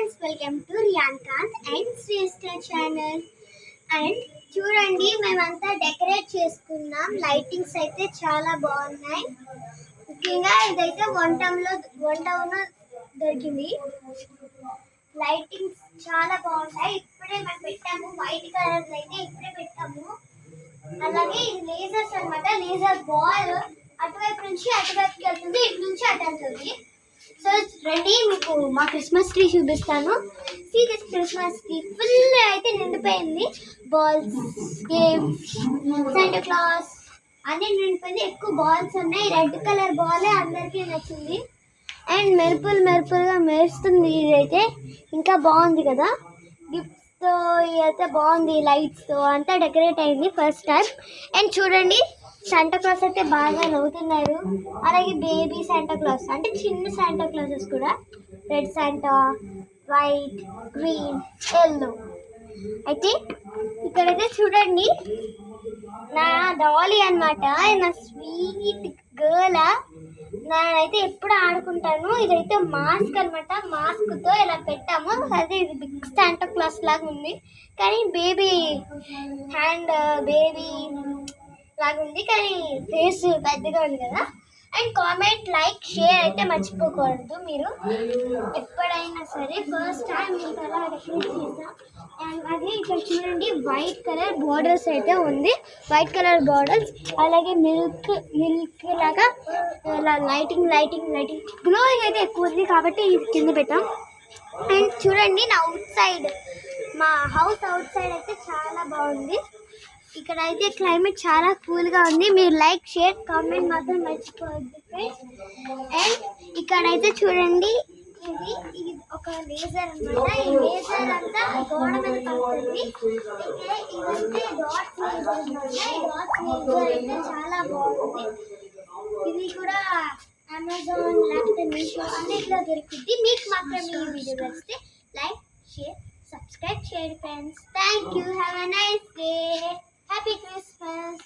Friends, welcome to రియాన్కాంత్ and శ్రీస్టర్ channel. And చూడండి, మేమంతా డెకరేట్ చేసుకున్నాం. లైటింగ్స్ అయితే చాలా బాగున్నాయి. ముఖ్యంగా ఇదైతే వన్ టౌన్ దొరికింది. లైటింగ్స్ చాలా బాగుంటాయి. ఇప్పుడే మనం పెట్టాము, వైట్ కలర్ అయితే ఇప్పుడే పెట్టాము. అలాగే ఇది లేజర్స్ అన్నమాట. లేజర్ బాల్ అటువైపు నుంచి అటువైపుకి వెళ్తుంది, ఇటు నుంచి అటు వెళ్తుంది. సో రెడీ, మీకు మా క్రిస్మస్ ట్రీ చూపిస్తాను. See this Christmas tree full అయితే నిండిపోయింది. బాల్స్, గేమ్స్, శాంటా క్లాస్ అన్నీ నిండిపోయింది. ఎక్కువ బాల్స్ ఉన్నాయి. రెడ్ కలర్ బాలే అందరికీ నచ్చింది. అండ్ మెరుపులుగా మెరుస్తుంది. ఇదైతే ఇంకా బాగుంది కదా, గిఫ్ట్స్తో ఇదైతే బాగుంది. లైట్స్తో అంతా డెకరేట్ అయింది ఫస్ట్ టైం. అండ్ చూడండి, శాంటా క్లాస్ అయితే బాగా నవ్వుతున్నారు. అలాగే బేబీ శాంటా క్లాస్ అంటే చిన్న శాంటా క్లాసెస్ కూడా, red Santa, white, green, yellow. అయితే ఇక్కడైతే చూడండి, నా డాలీ అనమాట. నా స్వీట్ గర్ల్. నేనైతే ఎప్పుడు ఆడుకుంటాను. ఇదైతే మాస్క్ అనమాట. మాస్క్తో ఇలా పెట్టాము. అదే ఇది బిగ్ శాంటా క్లాస్ లాగా ఉంది, కానీ బేబీ హ్యాండ్ బేబీ లాగా ఉంది, కానీ ఫేస్ పెద్దగా ఉంది కదా. అండ్ కామెంట్, లైక్, షేర్ అయితే మర్చిపోకూడదు మీరు ఎప్పుడైనా సరే. ఫస్ట్ టైం మీకు అలా డెకరేట్ చేసాం. అండ్ అది ఇక్కడ చూడండి, వైట్ కలర్ బోర్డర్స్ అయితే ఉంది. వైట్ కలర్ బోర్డర్స్, అలాగే మిల్క్ లాగా ఇలా లైటింగ్ గ్లోయింగ్ అయితే ఎక్కువ ఉంది కాబట్టి ఇది కింద పెట్టాం. అండ్ చూడండి, నా మా హౌస్ అవుట్ సైడ్ అయితే చాలా బాగుంది. ఇక్కడ అయితే క్లైమేట్ చాలా కూల్గా ఉంది. మీరు లైక్, షేర్, కామెంట్ మాత్రం మర్చిపోవద్దు ఫ్రెండ్స్. అండ్ ఇక్కడైతే చూడండి, ఇది ఒక లేజర్ అనమాట. ఈ లేజర్ అంతా గోడ మీద పడుతుంది. ఇదంటే డాట్స్ లేజర్ అనమాట. ఈ డాట్స్ లేజర్ అయితే చాలా బాగుంది. ఇది కూడా అమెజాన్ లేకపోతే మీషో అన్నిట్లో దొరుకుతుంది. మీకు మాత్రం ఈ వీడియో నచ్చితే లైక్, షేర్, సబ్స్క్రైబ్ చేయండి friends. Thank you. Have a nice day. Happy Christmas!